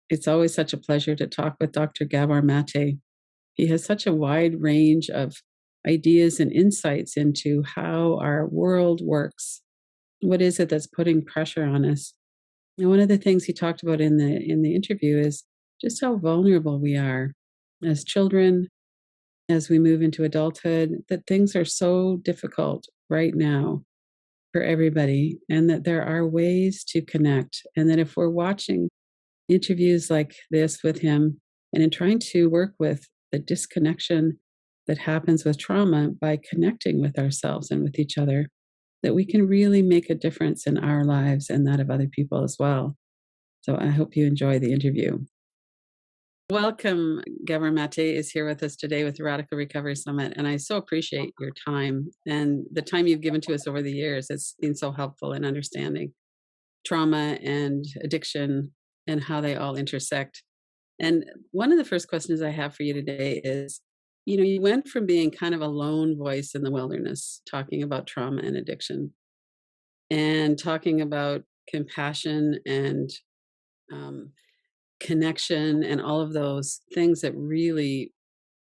It's always such a pleasure to talk with Dr. Gabor Maté. He has such a wide range of ideas and insights into how our world works. What is it that's putting pressure on us? And one of the things he talked about in the interview is just how vulnerable we are as children, as we move into adulthood, that things are so difficult right now for everybody, and that there are ways to connect. And that if we're watching interviews like this with him and in trying to work with the disconnection that happens with trauma by connecting with ourselves and with each other, that we can really make a difference in our lives and that of other people as well. So I hope you enjoy the interview. Welcome. Gabor Maté is here with us today with the Radical Recovery Summit, and I so appreciate your time and the time you've given to us over the years. It's been so helpful in understanding trauma and addiction and how they all intersect. And one of the first questions I have for you today is, you went from being kind of a lone voice in the wilderness, talking about trauma and addiction and talking about compassion and um, connection and all of those things that really,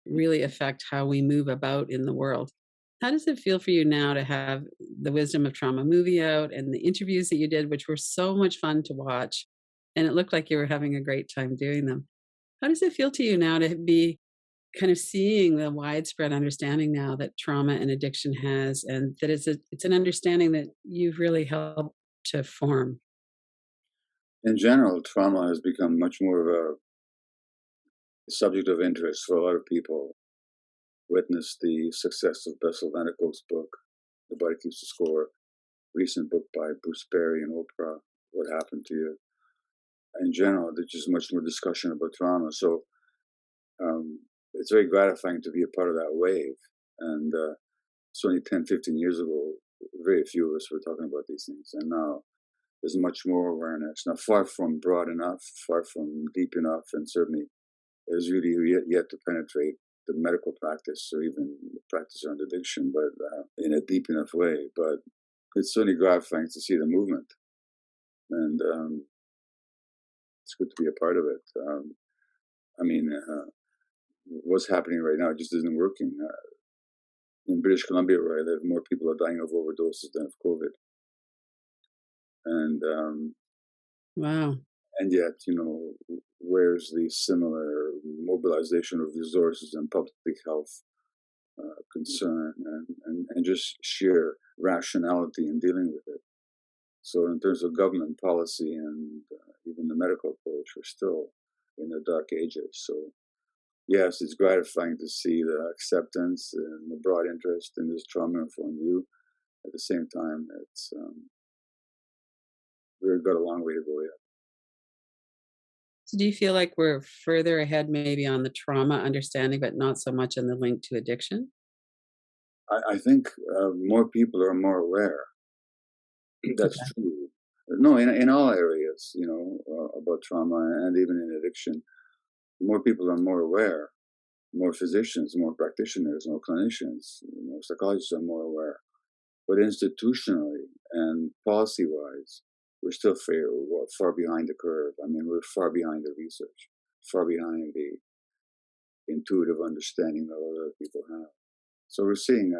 really affect how we move about in the world. How does it feel for you now to have the Wisdom of Trauma movie out and the interviews that you did, which were so much fun to watch? And it looked like you were having a great time doing them. How does it feel to you now to be kind of seeing the widespread understanding now that trauma and addiction has, and that it's an understanding that you've really helped to form? In general, trauma has become much more of a subject of interest for a lot of people. Witness the success of Bessel van der Kolk's book, The Body Keeps the Score, recent book by Bruce Perry and Oprah, What Happened to You. In general, there's just much more discussion about trauma. So it's very gratifying to be a part of that wave. And it's only 10, 15 years ago, very few of us were talking about these things. And now there's much more awareness. Now, far from broad enough, far from deep enough, and certainly is really yet to penetrate the medical practice or even the practice around addiction, but in a deep enough way. But it's certainly gratifying to see the movement, and it's good to be a part of it. I mean, what's happening right now just isn't working. In British Columbia, where I live, more people are dying of overdoses than of COVID, and Wow. and yet, where's the similar mobilization of resources and public health concern and just sheer rationality in dealing with it? So in terms of government policy and even the medical approach, we're still in the dark ages. So yes, it's gratifying to see the acceptance and the broad interest in this trauma-informed view. At the same time, it's we've got a long way to go yet. So do you feel like we're further ahead maybe on the trauma understanding, but not so much in the link to addiction? I think more people are more aware. That's Okay. true. No, in all areas, about trauma and even in addiction, more people are more aware. More physicians, more practitioners, more clinicians, more psychologists are more aware. But institutionally and policy-wise, we're still far behind the curve. I mean, we're far behind the research, far behind the intuitive understanding that a lot of people have. So we're seeing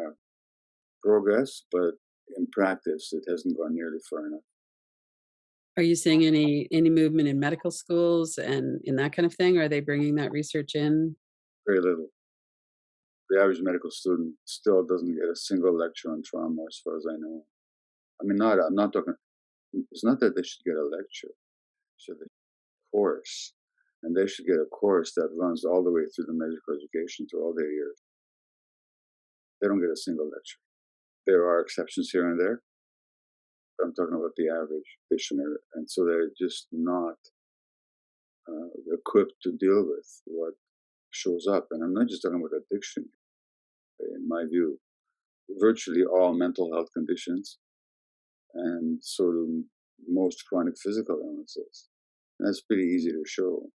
progress, but in practice, it hasn't gone nearly far enough. Are you seeing any movement in medical schools and in that kind of thing? Are they bringing that research in? Very little. The average medical student still doesn't get a single lecture on trauma, as far as I know. I mean, I'm not talking. It's not that they should get a lecture; should they course, and they should get a course that runs all the way through the medical education through all their years. They don't get a single lecture. There are exceptions here and there, but I'm talking about the average practitioner, and so they're just not equipped to deal with what shows up. And I'm not just talking about addiction. In my view, virtually all mental health conditions, and so do most chronic physical illnesses. And that's pretty easy to show.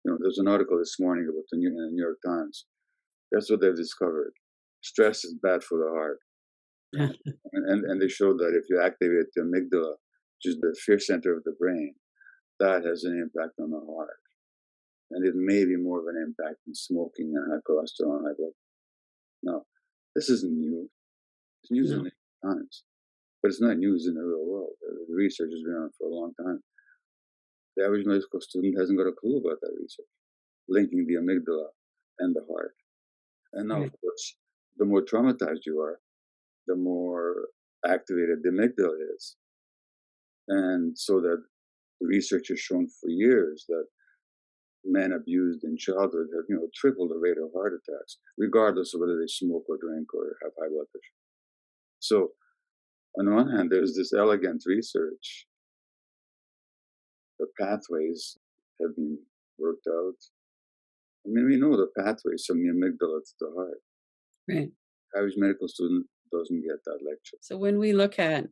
There's an article this morning about in the New York Times. That's what they've discovered. Stress is bad for the heart. And they showed that if you activate the amygdala, which is the fear center of the brain, that has an impact on the heart. and it may be more of an impact than smoking and high cholesterol and high blood. Now, this isn't new. It's news in No. the Times, but it's not news in the real world. The research has been on for a long time. The average medical student hasn't got a clue about that research, linking the amygdala and the heart. And now, of Right. course, the more traumatized you are, the more activated the amygdala is. And so that the research has shown for years that men abused in childhood have, tripled the rate of heart attacks, regardless of whether they smoke or drink or have high blood pressure. So, on the one hand, there's this elegant research. The pathways have been worked out. I mean, we know the pathways from the amygdala to the heart. Right. Average medical student doesn't get that lecture. So when we look at,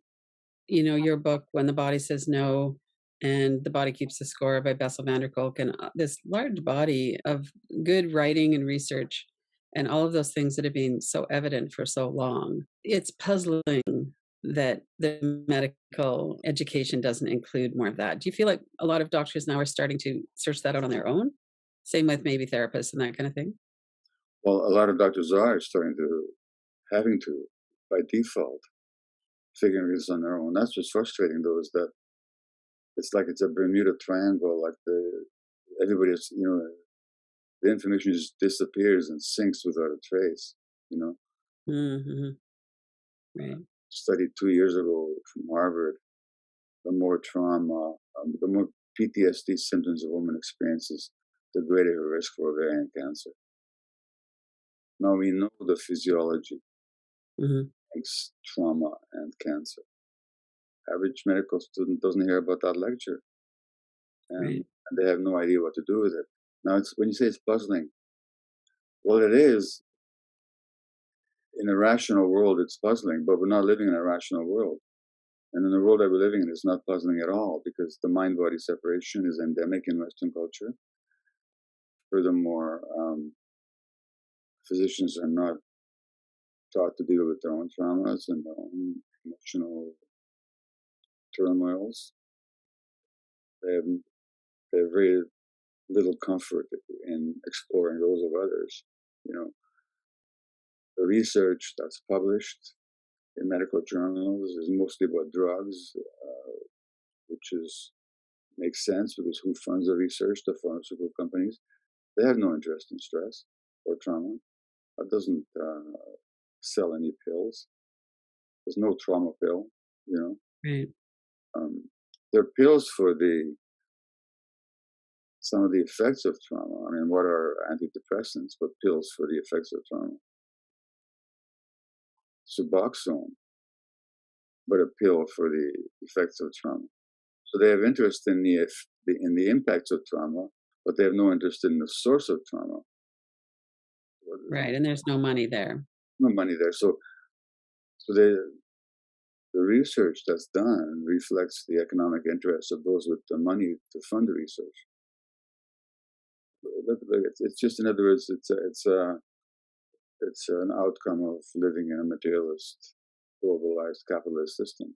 your book, When the Body Says No, and The Body Keeps the Score by Bessel van der Kolk, and this large body of good writing and research, and all of those things that have been so evident for so long, it's puzzling that the medical education doesn't include more of that. Do you feel like a lot of doctors now are starting to search that out on their own? Same with maybe therapists and that kind of thing? Well, a lot of doctors are having to, by default, figuring this on their own. That's what's frustrating, though, is that it's like it's a Bermuda Triangle. Like everybody's, the information just disappears and sinks without a trace. You know, Mhm. Right. studied 2 years ago from Harvard, the more trauma, the more PTSD symptoms a woman experiences, the greater her risk for ovarian cancer. Now we know the physiology Mhm. links trauma and cancer. Average medical student doesn't hear about that lecture, and, Right. and they have no idea what to do with it. Now, it's when you say it's puzzling, well, it is. In a rational world, it's puzzling, but we're not living in a rational world. And in the world that we're living in, it's not puzzling at all because the mind body separation is endemic in Western culture. Furthermore, physicians are not taught to deal with their own traumas and their own emotional turmoils. They have, they have very little comfort in exploring those of others. You know, the research that's published in medical journals is mostly about drugs, which is makes sense because who funds the research? The pharmaceutical companies. They have no interest in stress or trauma. That doesn't sell any pills. There's no trauma pill. You know, Right. there are pills for the some of the effects of trauma. I mean, what are antidepressants, but pills for the effects of trauma? Suboxone, but a pill for the effects of trauma. So they have interest in the impacts of trauma, but they have no interest in the source of trauma. Right, and there's no money there. No money there. So the research that's done reflects the economic interests of those with the money to fund the research. It's just, in other words, it's an outcome of living in a materialist, globalized capitalist system. Do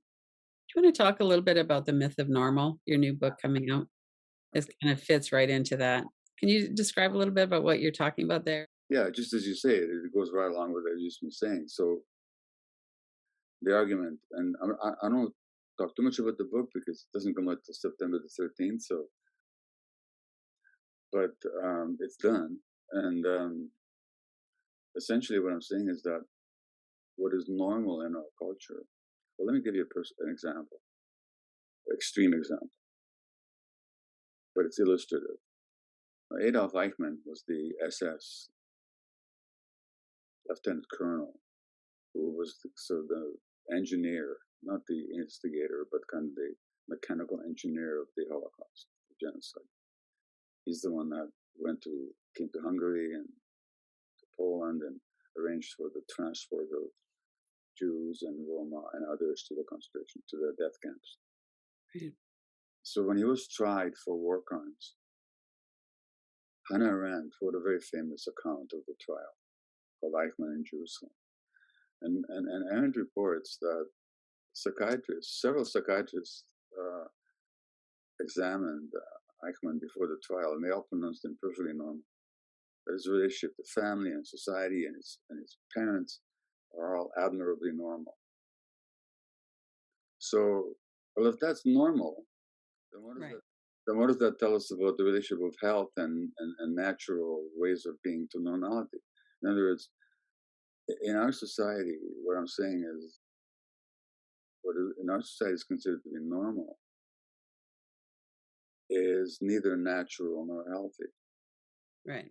you wanna talk a little bit about The Myth of Normal, your new book coming out? It kind of fits right into that. Can you describe a little bit about what you're talking about there? Yeah, just as you say, it goes right along with what I've just been saying. So the argument, and I don't talk too much about the book because it doesn't come out till September the 13th. So, but it's done, and essentially what I'm saying is that what is normal in our culture. Well, let me give you an example, extreme example, but it's illustrative. Adolf Eichmann was the SS lieutenant colonel who was the engineer, not the instigator, but kind of the mechanical engineer of the Holocaust, the genocide. He's the one that came to Hungary and to Poland and arranged for the transport of Jews and Roma and others to the death camps. Right. So when he was tried for war crimes, Hannah Arendt wrote a very famous account of the trial called Eichmann in Jerusalem. And Arendt reports that several psychiatrists examined Eichmann before the trial, and they all pronounced him perfectly normal. But his relationship to family and society and his parents are all admirably normal. So, well, if that's normal, then Right. what does that tell us about the relationship of health and natural ways of being to normality? In other words, in our society, what I'm saying is in our society is considered to be normal is neither natural nor healthy. Right.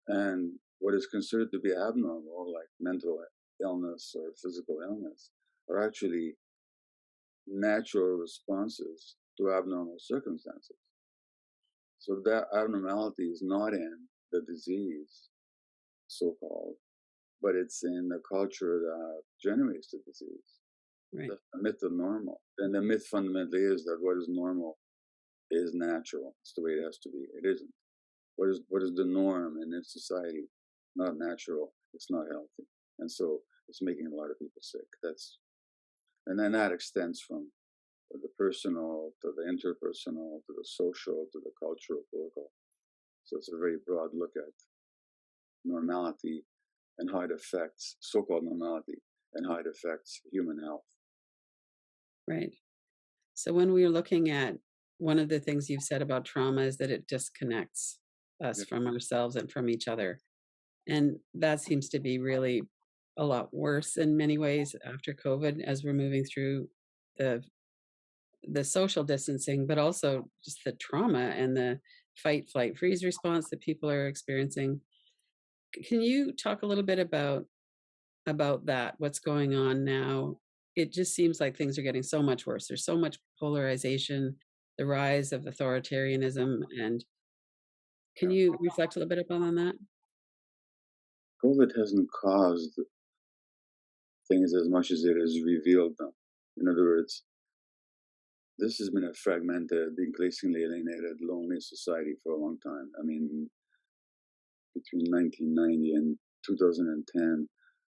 And what is considered to be abnormal, like mental illness or physical illness, are actually natural responses to abnormal circumstances. So that abnormality is not in the disease, so called, but it's in the culture that generates the disease. Right. That's the myth of normal. And the myth fundamentally is that what is normal is natural. It's the way it has to be. It isn't. What is the norm in this society? Not natural. It's not healthy. And so it's making a lot of people sick. And then that extends from the personal to the interpersonal to the social to the cultural, political. So it's a very broad look at normality and how it affects so-called normality and how it affects human health. Right. So when we're looking at one of the things you've said about trauma is that it disconnects us Yeah, from ourselves and from each other. And that seems to be really a lot worse in many ways after COVID as we're moving through the the social distancing, but also just the trauma and the fight, flight, freeze response that people are experiencing. Can you talk a little bit about that? What's going on now? It just seems like things are getting so much worse. There's so much polarization, the rise of authoritarianism, and can yeah. you reflect a little bit upon on that? COVID hasn't caused things as much as it has revealed them. In other words, this has been a fragmented, increasingly alienated, lonely society for a long time. I mean, between 1990 and 2010,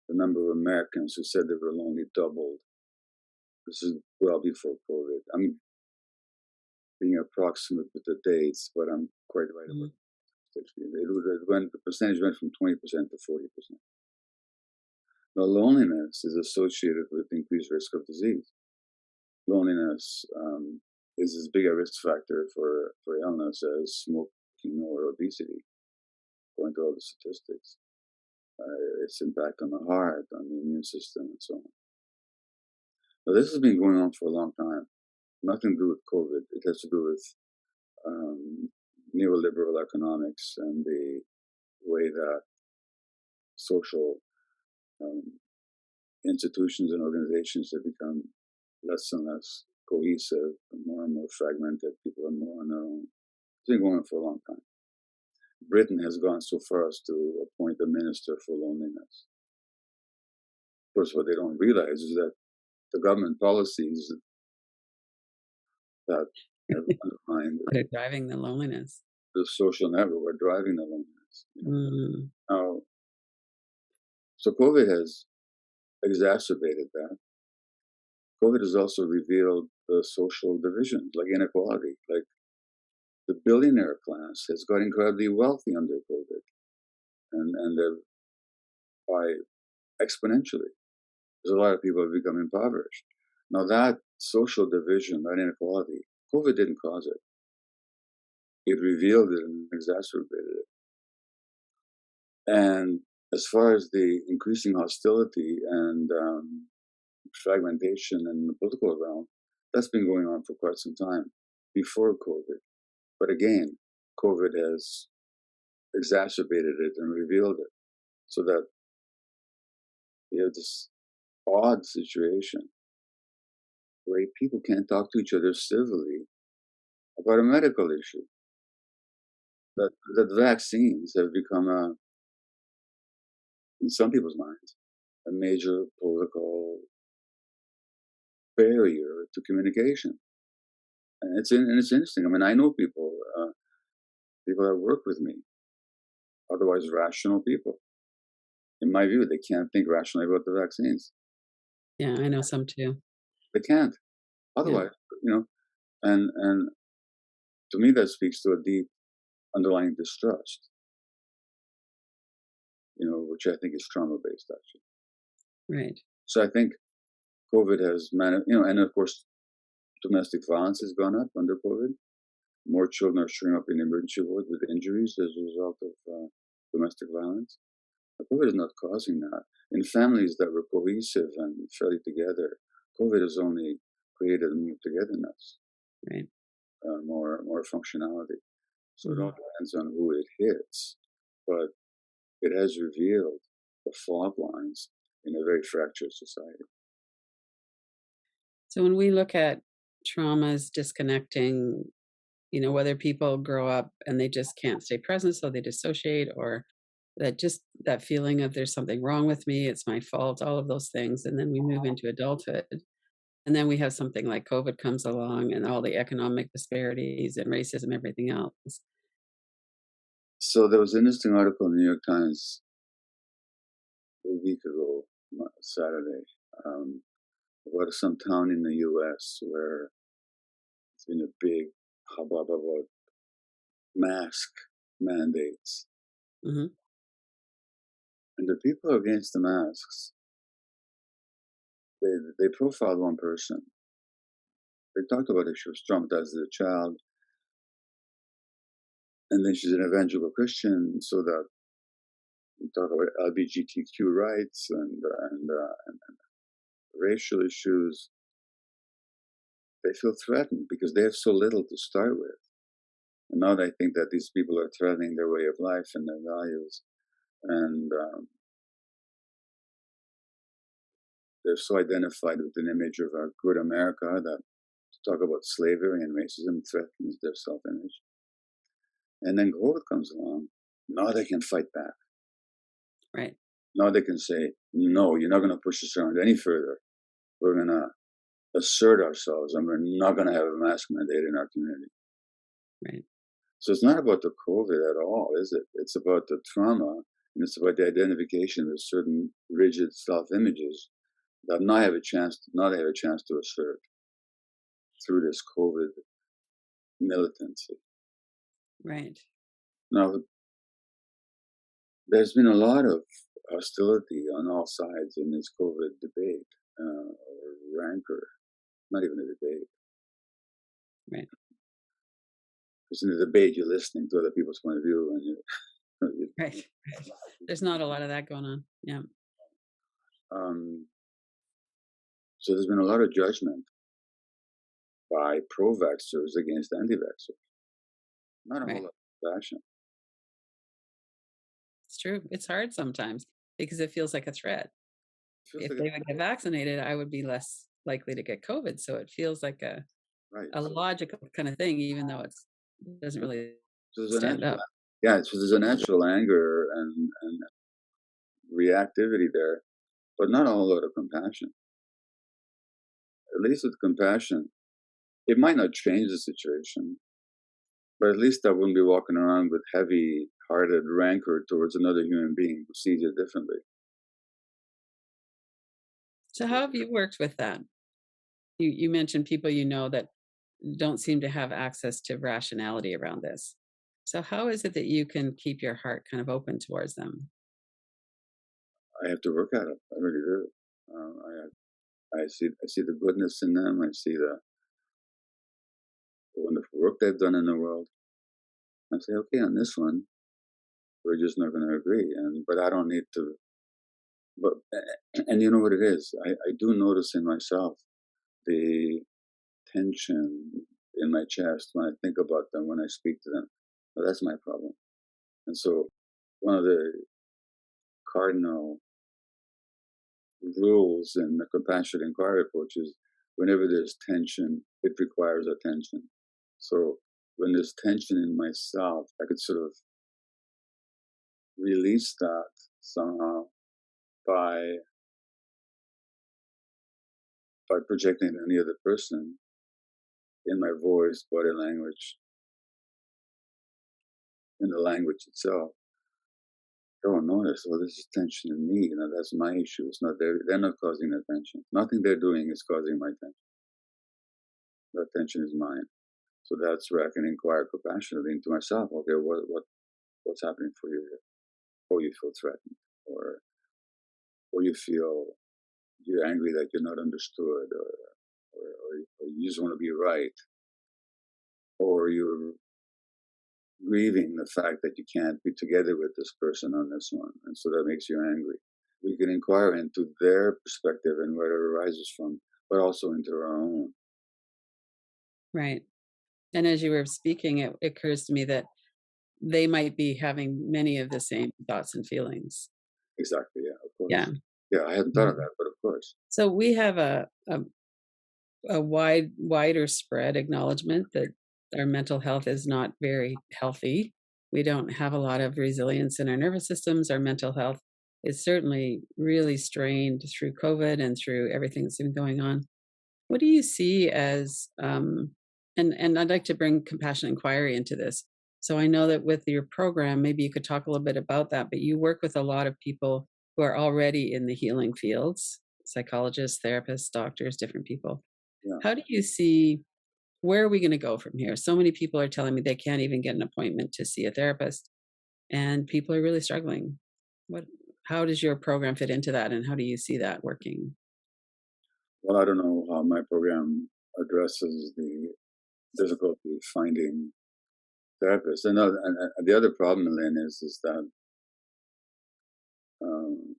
the number of Americans who said they were lonely doubled. This is well before COVID. I'm being approximate with the dates, but I'm quite right about Mhm. it. The percentage went from 20% to 40%. Now, loneliness is associated with increased risk of disease. Loneliness is as big a risk factor for illness as smoking or obesity, according to all the statistics. Its impact on the heart, on the immune system, and so on. Now, this has been going on for a long time. Nothing to do with COVID. It has to do with um, neoliberal economics and the way that social um, institutions and organizations have become less and less cohesive and more fragmented. People are more on their own. It's been going on for a long time. Britain has gone so far as to appoint a minister for loneliness. Of course, what they don't realize is that the government policies that have undermined What are driving the loneliness? the social network are driving the loneliness. Mm, Now, so COVID has exacerbated that. COVID has also revealed the social divisions, like inequality. Like the billionaire class has got incredibly wealthy under COVID, and they're by exponentially. There's a lot of people have become impoverished. Now that social division, that inequality, COVID didn't cause it. It revealed it and exacerbated it. And as far as the increasing hostility and fragmentation in the political realm, that's been going on for quite some time before COVID. But again, COVID has exacerbated it and revealed it so that you have this odd situation where people can't talk to each other civilly about a medical issue. That vaccines have become in some people's minds, a major political barrier to communication. And it's interesting. I mean, I know people that work with me, otherwise rational people. In my view, they can't think rationally about the vaccines. yeah, I know some too. They can't. Yeah. Otherwise, you know, and to me, that speaks to a deep underlying distrust, which I think is trauma based, actually. Right. So I think COVID has, and of course, domestic violence has gone up under COVID. More children are showing up in the emergency ward with injuries as a result of domestic violence. But COVID is not causing that. In families that were cohesive and fairly together, COVID has only created more togetherness, Right. more functionality. So it all Hmm. depends on who it hits. But it has revealed the fault lines in a very fractured society. So when we look at traumas disconnecting, whether people grow up and they just can't stay present, so they dissociate, or that feeling of there's something wrong with me, it's my fault, all of those things. And then we move into adulthood. And then we have something like COVID comes along and all the economic disparities and racism, everything else. So there was an interesting article in the New York Times a week ago, Saturday, um, about some town in the U.S. where it's been a big hubbub about mask mandates. Hmm. And the people against the masks, they profiled one person. They talked about how she was traumatized as a child, and then she's an evangelical Christian, so that we talk about LGBTQ rights and racial issues. They feel threatened because they have so little to start with. And now they think that these people are threatening their way of life and their values. And they're so identified with an image of a good America that to talk about slavery and racism threatens their self image. And then COVID comes along. Now they can fight back. Right. Now they can say, no, you're not going to push us around any further. We're going to assert ourselves and we're not going to have a mask mandate in our community. Right. So it's not about the COVID at all, is it? It's about the trauma and it's about the identification with certain rigid self images that now have a chance to assert through this COVID militancy. Right. Now, there's been a lot of hostility on all sides in this COVID debate, or rancor, not even a debate. Right. Because in the debate, you're listening to other people's point of view, and Right. There's not a lot of that going on. Yeah. um, so there's been a lot of judgment by pro-vaxxers against anti-vaxxers. Not a whole Right. lot of passion. It's true. It's hard sometimes because it feels like a threat. It feels If like they would get vaccinated, I would be less likely to get COVID. So it feels like right. a So, logical kind of thing, even though it doesn't really so there's a stand natural, up. yeah. So there's a natural anger and reactivity there, but not a whole lot of compassion. At least with compassion, it might not change the situation, but at least I wouldn't be walking around with heavy-hearted rancor towards another human being who sees it differently. So how have you worked with that? You mentioned people that don't seem to have access to rationality around this. So how is it that you can keep your heart kind of open towards them? I have to work at it. I really do. I see the goodness in them. I see the wonderful work they've done in the world. I say, okay, on this one, we're just not going to agree. But I don't need to. But and you know what it is? I do notice in myself the tension in my chest when I think about them, when I speak to them. Well, that's my problem. And so one of the cardinal rules in the compassionate inquiry approach is whenever there's tension, it requires attention. So when there's tension in myself, I could sort of release that somehow by projecting it on the other person in my voice, body language, in the language itself. Oh, notice, well, this is tension in me. That's my issue. It's not they're not causing the tension. Nothing they're doing is causing my tension. That tension is mine. So that's where I can inquire compassionately into myself. Okay, what's happening for you here? Or you feel threatened, or you feel you're angry that you're not understood, or you just want to be right, or you're grieving the fact that you can't be together with this person on this one, and so that makes you angry. We can inquire into their perspective and where it arises from, but also into our own. Right. And as you were speaking, it occurs to me that they might be having many of the same thoughts and feelings. Exactly. Yeah. Of Yeah. course. Yeah. I hadn't thought of Mhm. that, but of course. So we have a wider spread acknowledgement that our mental health is not very healthy. We don't have a lot of resilience in our nervous systems. Our mental health is certainly really strained through COVID and through everything that's been going on. What do you see as, and I'd like to bring compassion inquiry into this. So I know that with your program, maybe you could talk a little bit about that, but you work with a lot of people who are already in the healing fields, psychologists, therapists, doctors, different people. Yeah. How do you see, where are we going to go from here? So many people are telling me they can't even get an appointment to see a therapist, and people are really struggling. What, how does your program fit into that, and how do you see that working? Well, I don't know how my program addresses the difficulty finding therapists. And the other problem, Lynn, is that um,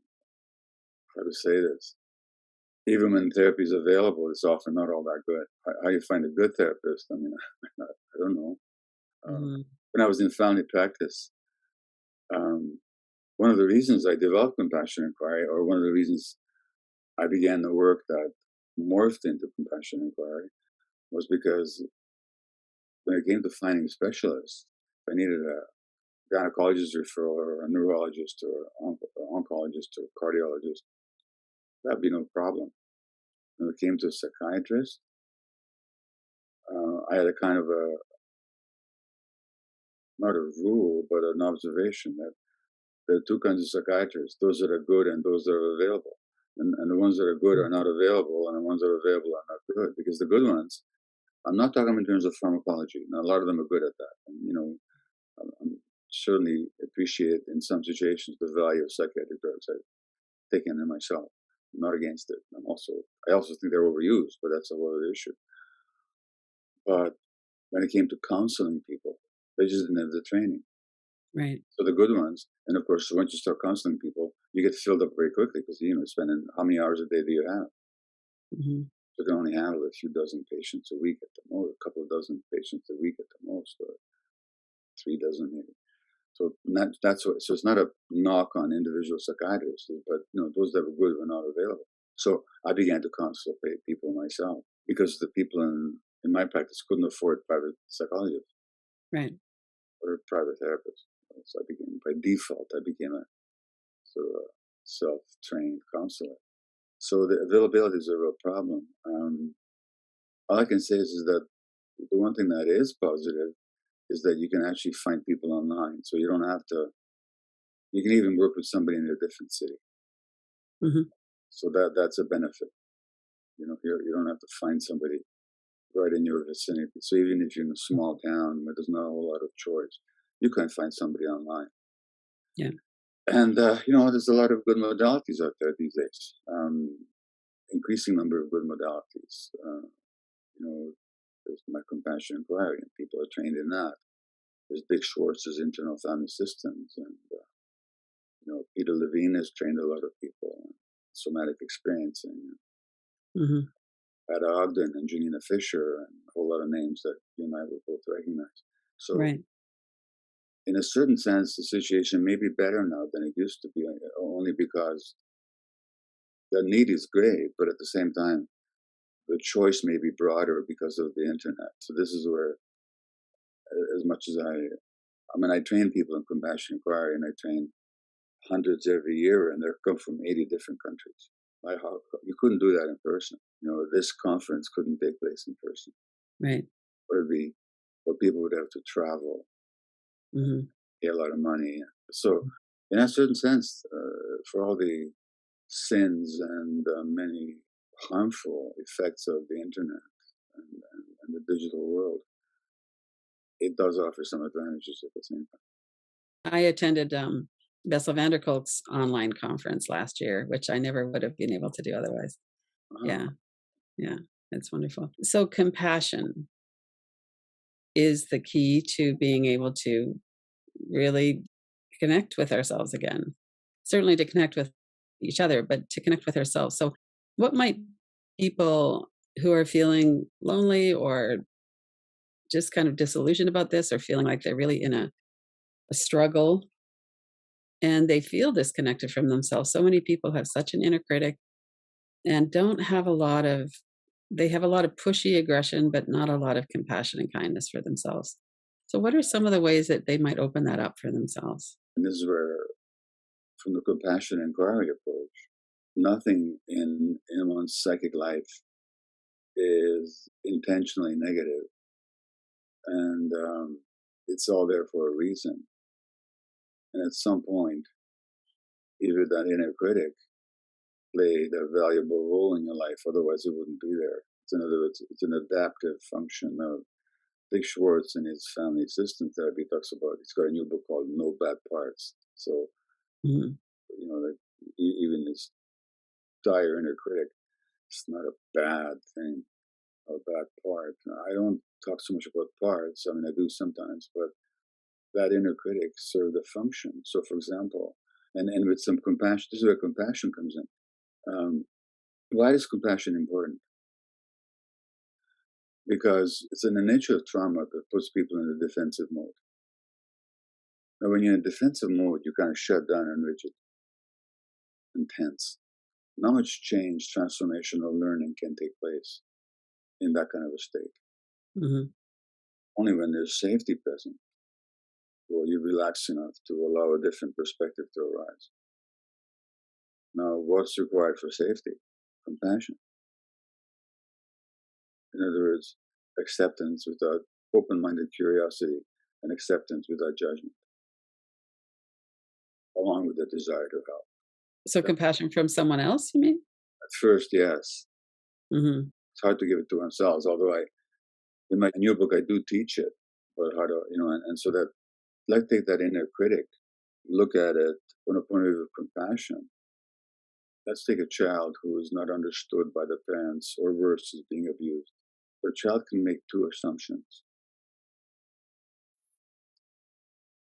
how to say this? Even when therapy is available, it's often not all that good. How you find a good therapist? I mean, I don't know. Hmm. When I was in family practice, um, one of the reasons I developed compassion inquiry, or one of the reasons I began the work that morphed into compassion inquiry, was because when it came to finding specialists, if I needed a gynecologist referral or a neurologist or oncologist or cardiologist, that'd be no problem. When it came to a psychiatrist, I had a kind of a, not a rule, but an observation that there are two kinds of psychiatrists, those that are good and those that are available. And the ones that are good are not available, and the ones that are available are not good. Because the good ones, I'm not talking in terms of pharmacology. Now, a lot of them are good at that. And, I'm certainly appreciate in some situations the value of psychiatric drugs. I've taken them myself. I'm not against it. I also think they're overused, but that's a whole other issue. But when it came to counseling people, they just didn't have the training. Right. So the good ones, and of course, once you start counseling people, you get filled up very quickly because spending how many hours a day do you have? Hmm. You can only handle a few dozen patients a week at the most, a couple of dozen patients a week at the most, or 3 dozen maybe. So that's what. So it's not a knock on individual psychiatrists, but those that were good were not available. So I began to consult people myself because the people in my practice couldn't afford private psychologists Right. or private therapists. So I began by default. I became a sort of a self-trained counselor. So the availability is a real problem. All I can say is that the one thing that is positive is that you can actually find people online. So you don't have to. You can even work with somebody in a different city. Hmm. So that's a benefit. You don't have to find somebody right in your vicinity. So even if you're in a small town where there's not a whole lot of choice, you can find somebody online. Yeah. And there's a lot of good modalities out there these days. Increasing number of good modalities. You know, there's my compassion inquiry, and people are trained in that. There's Dick Schwartz's internal family systems, and Peter Levine has trained a lot of people in somatic experiencing. Hmm. Ada Ogden and Janina Fisher, and a whole lot of names that you and I would both recognize. So, Right. in a certain sense, the situation may be better now than it used to be, only because the need is great, but at the same time, the choice may be broader because of the internet. So this is where, as much as I train people in compassion inquiry, and I train hundreds every year, and they come from 80 different countries. You couldn't do that in person. This conference couldn't take place in person, Right. or people would have to travel, Hmm. pay a lot of money. So, in a certain sense, for all the sins and many harmful effects of the internet and the digital world, it does offer some advantages at the same time. I attended Bessel van der Kolk's online conference last year, which I never would have been able to do otherwise. Uh-huh. Yeah, yeah, it's wonderful. So compassion is the key to being able to really connect with ourselves again. Certainly to connect with each other, but to connect with ourselves. So, what might people who are feeling lonely or just kind of disillusioned about this or feeling like they're really in a struggle and they feel disconnected from themselves? So many people have such an inner critic and don't have a lot of, they have a lot of pushy aggression, but not a lot of compassion and kindness for themselves. So, what are some of the ways that they might open that up for themselves? And this is where, from the compassion inquiry approach, nothing in one's psychic life is intentionally negative, and it's all there for a reason. And at some point, either that inner critic played a valuable role in your life, otherwise it wouldn't be there. It's, in other words, it's an adaptive function of Dick Schwartz in his family system therapy talks about. He's got a new book called No Bad Parts. So Mhm. like even this dire inner critic, it's not a bad thing, a bad part. I don't talk so much about parts. I mean, I do sometimes, but that inner critic served a function. So, for example, and with some compassion, this is where compassion comes in. Why is compassion important? Because it's in the nature of trauma that puts people in a defensive mode. Now, when you're in a defensive mode, you're kind of shut down and rigid and tense. Not much change, transformation, or learning can take place in that kind of a state. Mhm. Only when there's safety present will you relax enough to allow a different perspective to arise. Now, what's required for safety? Compassion. In other words, acceptance without open minded curiosity and acceptance without judgment, along with the desire to help. So compassion from someone else, you mean? At first, yes, Mhm. it's hard to give it to ourselves, although in my new book, I do teach it, but how to, and so that, like, take that inner critic, look at it from a point of view of compassion. Let's take a child who is not understood by the parents, or worse, is being abused. The child can make two assumptions.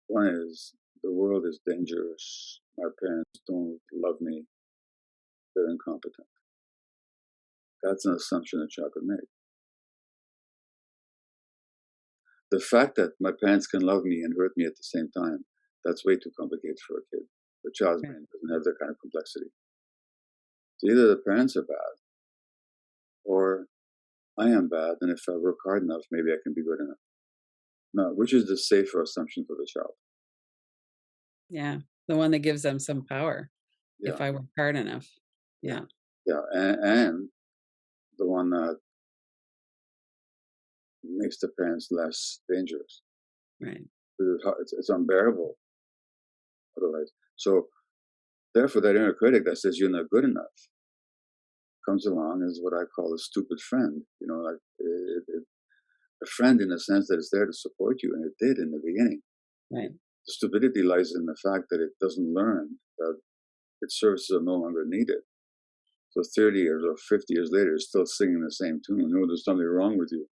One is the world is dangerous. My parents don't love me. They're incompetent. That's an assumption a child could make. The fact that my parents can love me and hurt me at the same time, that's way too complicated for a kid. The child's Right. brain doesn't have that kind of complexity. So either the parents are bad, or I am bad, and if I work hard enough, maybe I can be good enough. Now, which is the safer assumption for the child? Yeah. The one that gives them some power if Yeah, I work hard enough. yeah, Yeah. yeah. And the one that makes the parents less dangerous. Right. It's unbearable otherwise. So, therefore, that inner critic that says you're not good enough comes along as what I call a stupid friend. Like a friend in the sense that it's there to support you, and it did in the beginning. Right. The stupidity lies in the fact that it doesn't learn that its services are no longer needed. So 30 years or 50 years later, it's still singing the same tune. No, there's something wrong with you.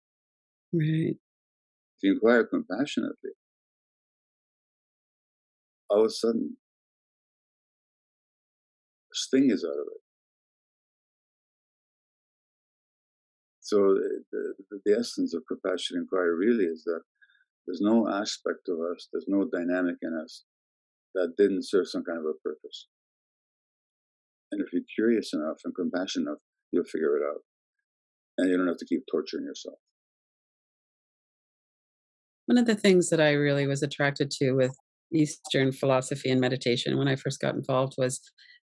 Right. If you inquire compassionately, all of a sudden, the sting is out of it. So the essence of compassion inquiry really is that there's no aspect of us, there's no dynamic in us that didn't serve some kind of a purpose. And if you're curious enough and compassionate enough, you'll figure it out. And you don't have to keep torturing yourself. One of the things that I really was attracted to with Eastern philosophy and meditation when I first got involved was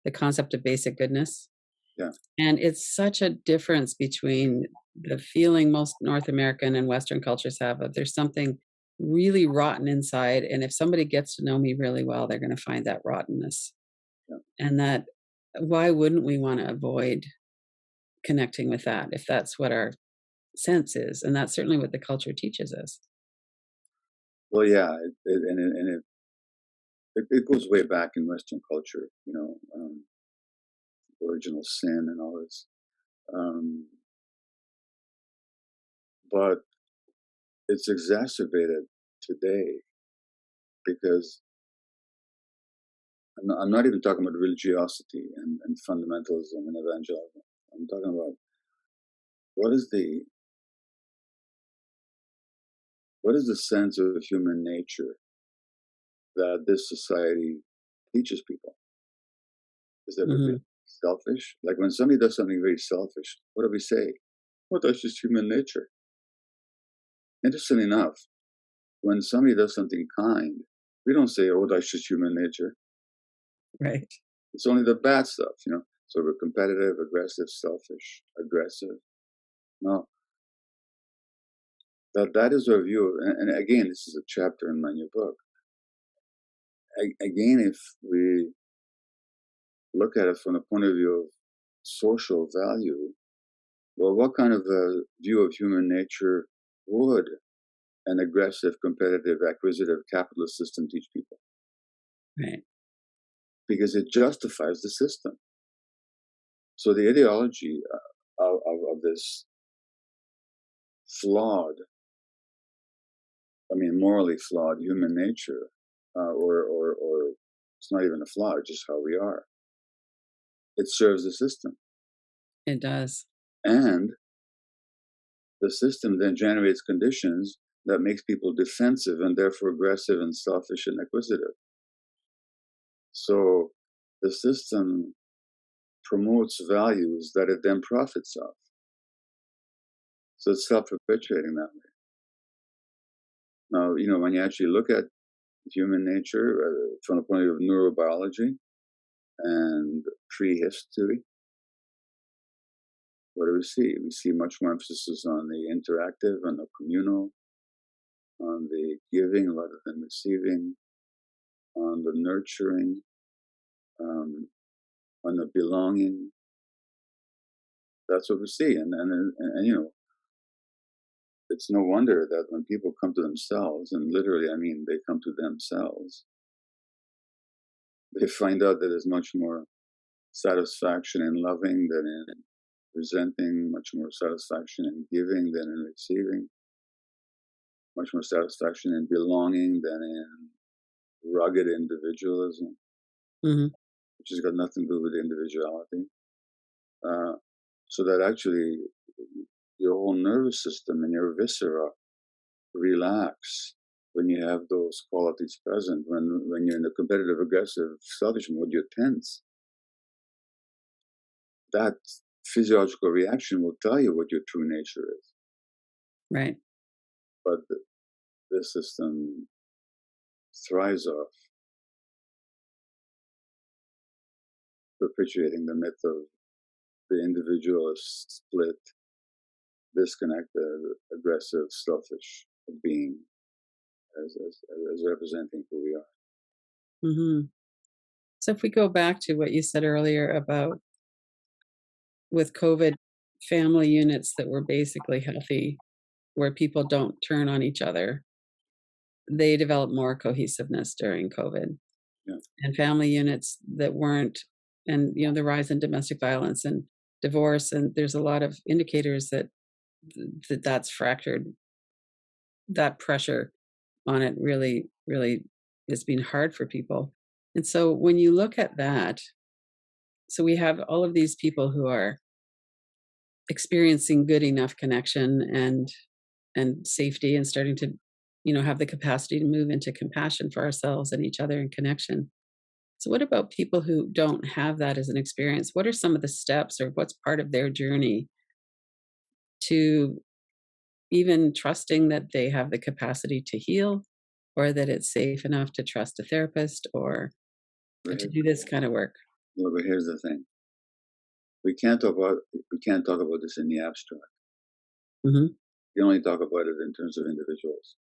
the concept of basic goodness. Yeah. And it's such a difference between the feeling most North American and Western cultures have of there's something really rotten inside. And if somebody gets to know me really well, they're going to find that rottenness. Yeah. And that why wouldn't we want to avoid connecting with that if that's what our sense is? And that's certainly what the culture teaches us. Well, yeah, it goes way back in Western culture, original sin and all this. Um, but it's exacerbated today because I'm not even talking about religiosity and fundamentalism and evangelism. I'm talking about what is the what is the sense of human nature that this society teaches people? Is that we're being Mhm. selfish? Like when somebody does something very selfish, what do we say? Well, that's just human nature. Interesting enough, when somebody does something kind, we don't say, oh, that's just human nature. Right. It's only the bad stuff. So we're competitive, aggressive, selfish, aggressive. No, that is our view. And again, this is a chapter in my new book. Again, if we look at it from the point of view of social value, well, what kind of a view of human nature would an aggressive, competitive, acquisitive capitalist system teach people? Right. Because it justifies the system. So the ideology of this flawed, I mean, morally flawed human nature, or it's not even a flaw, it's just how we are. It serves the system. It does. And the system then generates conditions that makes people defensive and therefore aggressive and selfish and acquisitive. So the system promotes values that it then profits off. So it's self-perpetuating that way. Now, when you actually look at human nature from the point of view of neurobiology and prehistory, what do we see? We see much more emphasis on the interactive and the communal, on the giving rather than receiving, on the nurturing, um, on the belonging. That's what we see, and it's no wonder that when people come to themselves, and literally, I mean, they come to themselves, they find out that there's much more satisfaction in loving than in presenting, much more satisfaction in giving than in receiving, much more satisfaction in belonging than in rugged individualism, Mhm. which has got nothing to do with individuality. Uh, so that actually your whole nervous system and your viscera relax when you have those qualities present. When you're in the competitive, aggressive, selfish mode, you're tense. That physiological reaction will tell you what your true nature is. Right. But the system thrives off perpetuating the myth of the individualist, split, disconnected, aggressive, selfish being as representing who we are. Mhm. So if we go back to what you said earlier about with COVID, family units that were basically healthy, where people don't turn on each other, they developed more cohesiveness during COVID. Yeah. And family units that weren't, and the rise in domestic violence and divorce, and there's a lot of indicators that that's fractured. That pressure on it really is being hard for people. And so when you look at that, so we have all of these people who are experiencing good enough connection and safety and starting to have the capacity to move into compassion for ourselves and each other and connection. So what about people who don't have that as an experience? What are some of the steps or what's part of their journey to even trusting that they have the capacity to heal, or that it's safe enough to trust a therapist, or But to do this kind of work? here's the thing: we can't talk about this in the abstract. Mhm, You only talk about it in terms of individuals.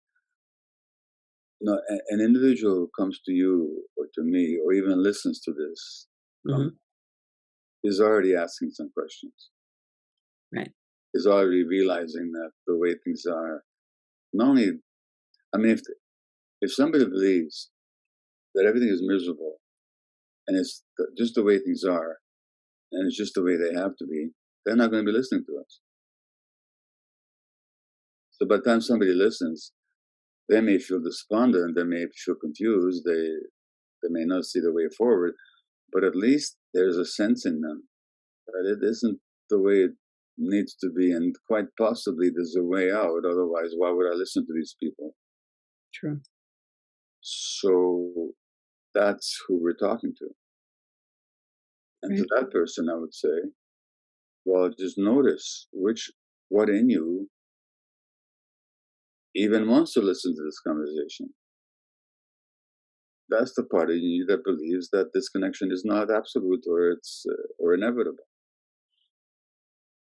No, an individual who comes to you or to me or even listens to this mhm, is already asking some questions. right, Is already realizing that the way things are, not only, I mean, If somebody believes that everything is miserable and it's just the way things are, and it's just the way they have to be, they're not going to be listening to us. So by the time somebody listens, they may feel despondent, they may feel confused, they may not see the way forward, but at least there's a sense in them that it isn't the way it needs to be, and quite possibly there's a way out. Otherwise, why would I listen to these people? True. So that's who we're talking to. And to Right. that person, I would say, well, just notice what in you even wants to listen to this conversation. That's the part of you that believes that this connection is not absolute or it's or inevitable.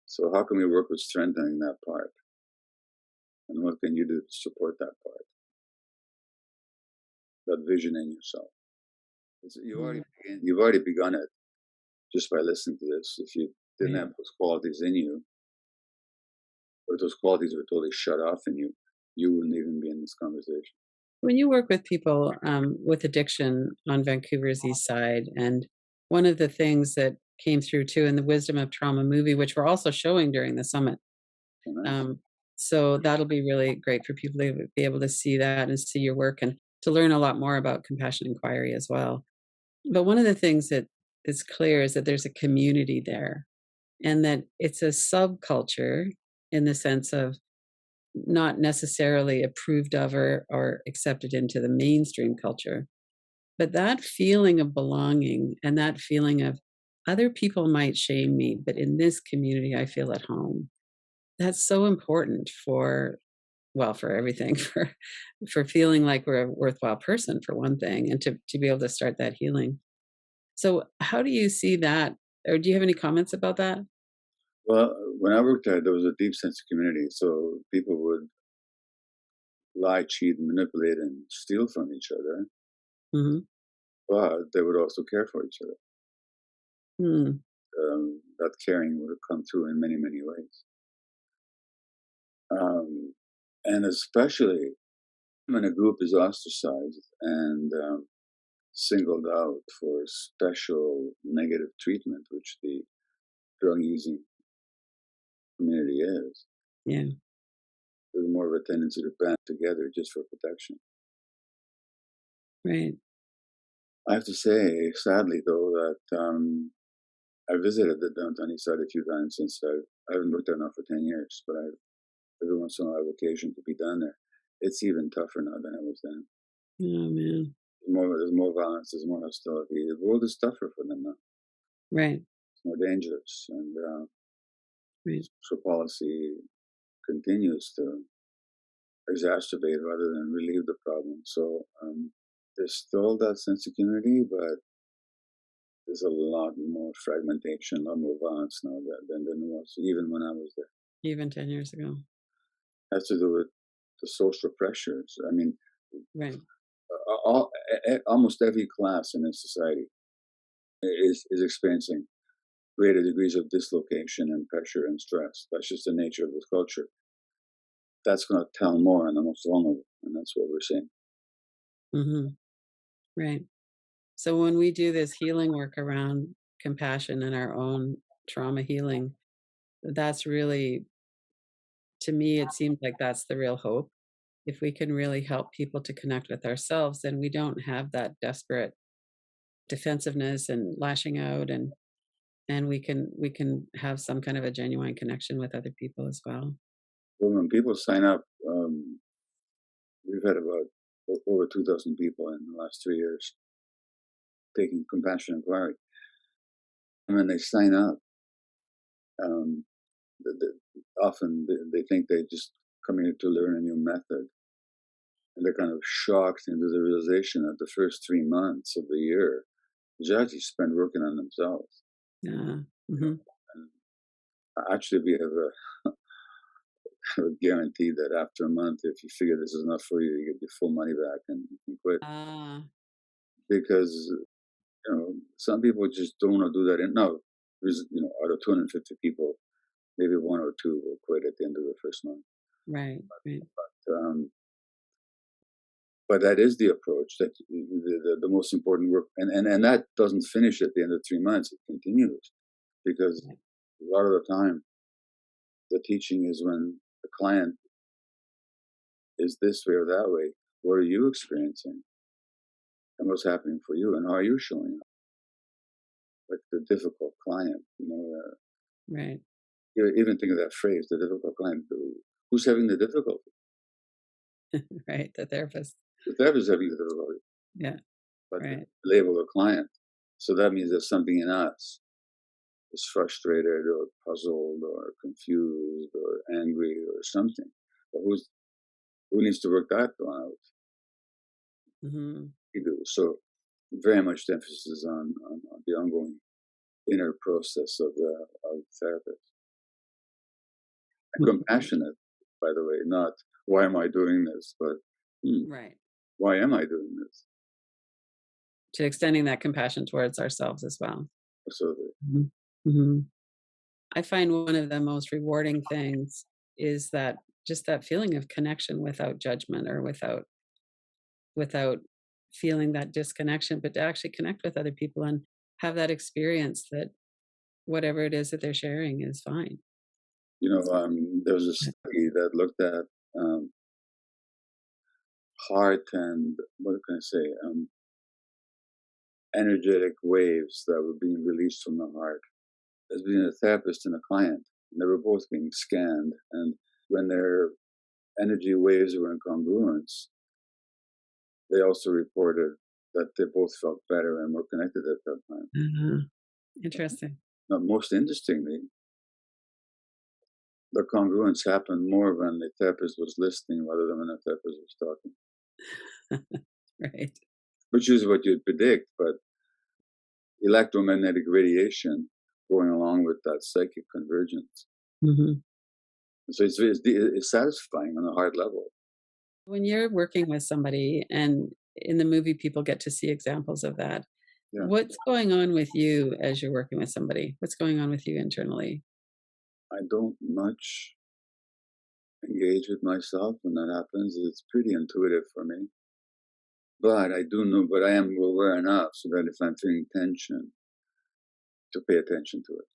So how can we work with strengthening that part? And what can you do to support that part, that vision in yourself? Mm. You've already begun it just by listening to this. If you didn't Right. have those qualities in you, or those qualities were totally shut off in you, you wouldn't even be in this conversation. When you work with people with addiction on Vancouver's East Side, and one of the things that came through too in the Wisdom of Trauma movie, which we're also showing during the summit, So nice. um, so that'll be really great for people to be able to see that and see your work and to learn a lot more about compassion inquiry as well. But one of the things that is clear is that there's a community there and that it's a subculture in the sense of not necessarily approved of or accepted into the mainstream culture. But that feeling of belonging and that feeling of other people might shame me, but in this community, I feel at home. That's so important for, well, for everything, for feeling like we're a worthwhile person, for one thing, and to be able to start that healing. So, how do you see that? Or do you have any comments about that? Well, when I worked there, there was a deep sense of community. So people would lie, cheat, manipulate, and steal from each other, Hmm. but they would also care for each other. Hmm. That caring would have come through in many, many ways. Um, and especially when a group is ostracized and singled out for special negative treatment, which the drug using community is, Yeah. there's more of a tendency to band together just for protection. Right. I have to say, sadly though, that I visited the downtown east side a few times since I haven't worked there now for 10 years, but every once in a while I have occasion to be down there. It's even tougher now than it was then. Oh man. There's more violence, there's more hostility. The world is tougher for them now. Right. It's more dangerous, and Right. social policy continues to exacerbate rather than relieve the problem. So there's still that sense of community, but there's a lot more fragmentation, a lot more violence now than there was, even when I was there. Even 10 years ago. It has to do with the social pressures. I mean, Right. almost every class in a society is experiencing greater degrees of dislocation and pressure and stress. That's just the nature of this culture. That's going to tell more on the most vulnerable, and that's what we're seeing. Hmm. Right. So when we do this healing work around compassion and our own trauma healing, that's really, to me, it seems like that's the real hope. If we can really help people to connect with ourselves, then we don't have that desperate defensiveness and lashing out, and we can have some kind of a genuine connection with other people as well. Well, when people sign up, we've had about over 2,000 people in the last 3 years taking compassion inquiry. And when they sign up, um, often they think they just come here to learn a new method. And they're kind of shocked into the realization that the first 3 months of the year is actually spent working on themselves. Yeah. Hmm. And actually, we have a guarantee that after a month, if you figure this is not for you, you get your full money back and you can quit. Ah. Because some people just don't want to do that. And no, there's out of 250 people, maybe one or two will quit at the end of the first month. Right. Right. Um, But that is the approach that the most important work, and that doesn't finish at the end of 3 months. It continues because Right. a lot of the time the teaching is when the client is this way or that way. What are you experiencing, and what's happening for you, and how are you showing up? Like the difficult client, Right. you even think of that phrase, the difficult client. Who's having the difficulty? Right. The therapist. The therapist is having the difficulty, Yeah. but the Right. label of client. So that means there's something in us is frustrated or puzzled or confused or angry or something. But who needs to work that one out? Hmm. We do. So very much the emphasis is on the ongoing inner process of therapist. And compassionate, by the way, not why am I doing this, but Right. why am I doing this? To extending that compassion towards ourselves as well. So the, Mhm. Mhm. I find one of the most rewarding things is that just that feeling of connection without judgment or without feeling that disconnection, but to actually connect with other people and have that experience that whatever it is that they're sharing is fine. there was a study that looked at heart and what can I say, energetic waves that were being released from the heart. There's been a therapist and a client, and they were both being scanned. And when their energy waves were in congruence, they also reported that they both felt better and more connected at that time. Uh-huh. Interesting. Now, most interestingly, the congruence happened more when the therapist was listening rather than when the therapist was talking, Right. which is what you'd predict. But electromagnetic radiation going along with that psychic convergence. Mhm. So it's satisfying on a heart level. When you're working with somebody, and in the movie, people get to see examples of that, Yeah. what's going on with you as you're working with somebody? What's going on with you internally? I don't much engage with myself when that happens. It's pretty intuitive for me. But I do know, but I am aware enough so that if I'm feeling tension, to pay attention to it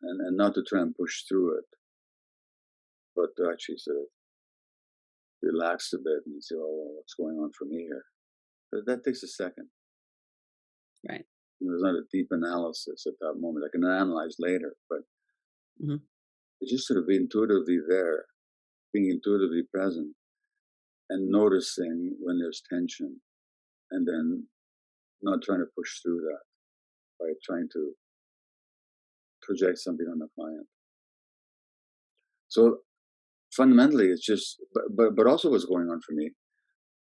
and not to try and push through it, but to actually sort of relax a bit and say, oh, well, what's going on for me here? But that takes a second. Right. There's not a deep analysis at that moment. I can analyze later, but Mhm. it's just sort of be intuitively there, being intuitively present and noticing when there's tension and then not trying to push through that by trying to project something on the client. So fundamentally, it's just, but also what's going on for me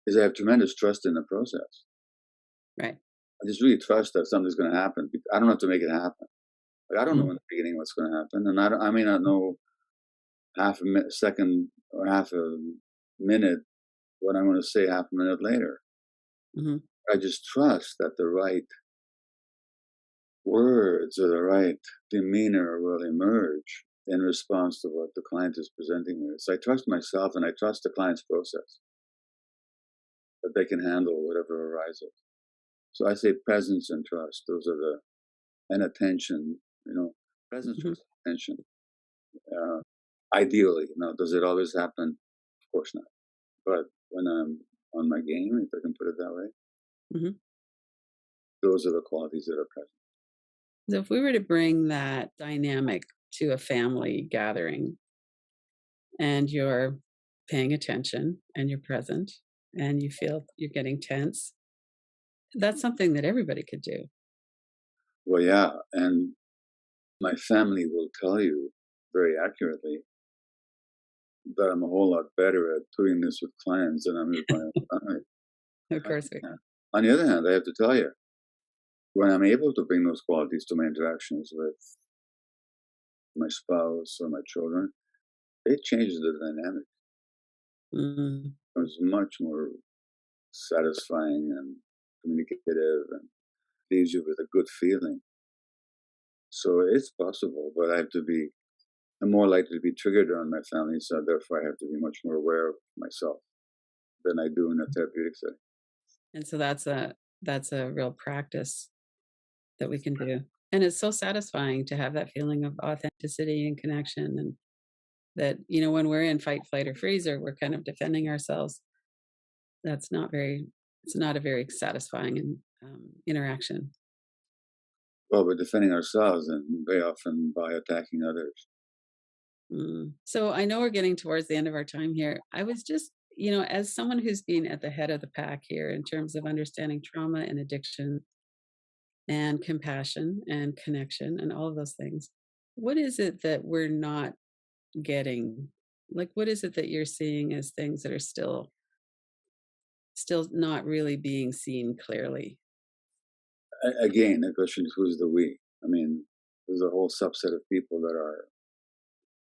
is I have tremendous trust in the process. Right. I just really trust that something's going to happen. I don't have to make it happen. Like, I don't know Mhm. in the beginning what's going to happen, and I may not know half a second or half a minute what I'm going to say half a minute later. Mhm. I just trust that the right words or the right demeanor will emerge in response to what the client is presenting with. So I trust myself and I trust the client's process that they can handle whatever arises. So I say presence and trust. Those are the and attention. Presence, Mhm. trust, attention. Uh, Ideally, now does it always happen? Of course not. But when I'm on my game, if I can put it that way, Mhm. those are the qualities that are present. So if we were to bring that dynamic to a family gathering and you're paying attention and you're present and you feel you're getting tense, that's something that everybody could do. Well, yeah, and my family will tell you very accurately that I'm a whole lot better at doing this with clients than I'm with my family. Of course we Yeah. can. On the other hand, I have to tell you, when I'm able to bring those qualities to my interactions with my spouse or my children, it changes the dynamic. Mhm. It's much more satisfying and communicative and leaves you with a good feeling. So it's possible, but I'm more likely to be triggered around my family, so therefore I have to be much more aware of myself. than I do in a therapeutic setting. And so that's a real practice that we can do. And it's so satisfying to have that feeling of authenticity and connection, and that, when we're in fight, flight, or freeze, or we're kind of defending ourselves, that's not very it's not a very satisfying interaction. Well, we're defending ourselves and very often by attacking others. So I know we're getting towards the end of our time here. I was just, as someone who's been at the head of the pack here in terms of understanding trauma and addiction and compassion and connection and all of those things, what is it that we're not getting? Like, what is it that you're seeing as things that are still not really being seen clearly? Again, the question is who's the we? I mean, there's a whole subset of people that are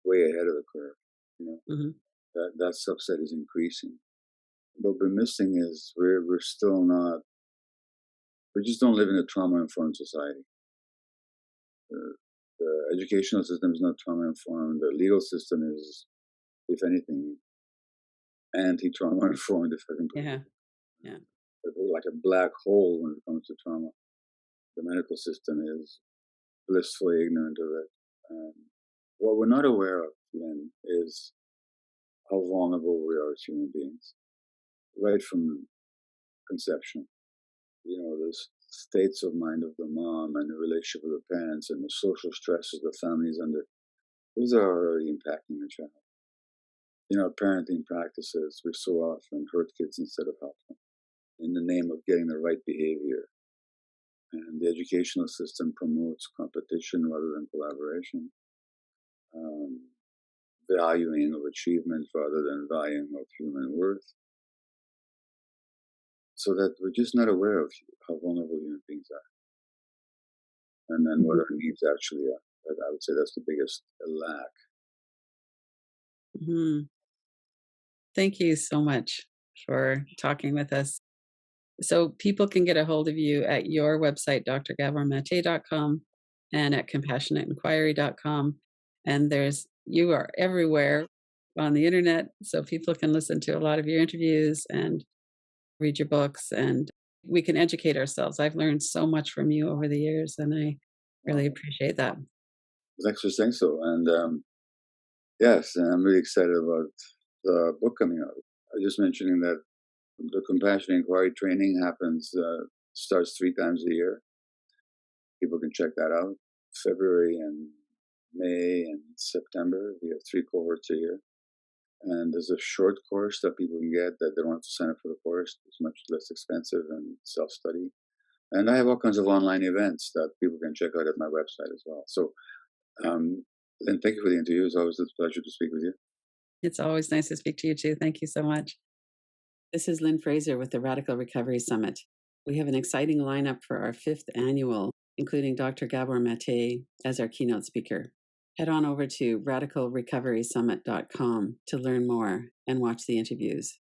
way ahead of the curve. You know, Hmm. that subset is increasing. What we're missing is we're still not. We just don't live in a trauma-informed society. The educational system is not trauma-informed. The legal system is, if anything, anti-trauma informed. If I can put it, Yeah, yeah. we're like a black hole when it comes to trauma. The medical system is blissfully ignorant of it. Um, what we're not aware of, Lynn, is how vulnerable we are as human beings, right from conception. The states of mind of the mom and the relationship with the parents and the social stresses the family's under, those are already impacting the child. Parenting practices, we so often hurt kids instead of help them in the name of getting the right behavior. And the educational system promotes competition rather than collaboration, um, valuing of achievement rather than valuing of human worth, so that we're just not aware of how vulnerable human beings are and then what our needs actually are. I would say that's the biggest lack. Hmm. Thank you so much for talking with us. So people can get a hold of you at your website, drgabormate.com, and at compassionateinquiry.com. And you are everywhere on the internet, so people can listen to a lot of your interviews and read your books, and we can educate ourselves. I've learned so much from you over the years, and I Wow. really appreciate that. Thanks for saying so. And yes, and I'm really excited about the book coming out. I was just mentioning that the compassion inquiry training starts 3 times a year. People can check that out. February and May and September, we have 3 cohorts a year. And there's a short course that people can get that they don't have to sign up for the course. It's much less expensive and self-study. And I have all kinds of online events that people can check out at my website as well. So, and thank you for the interview. It's always a pleasure to speak with you. It's always nice to speak to you too. Thank you so much. This is Lynn Fraser with the Radical Recovery Summit. We have an exciting lineup for our 5th annual, including Dr. Gabor Maté as our keynote speaker. Head on over to radicalrecoverysummit.com to learn more and watch the interviews.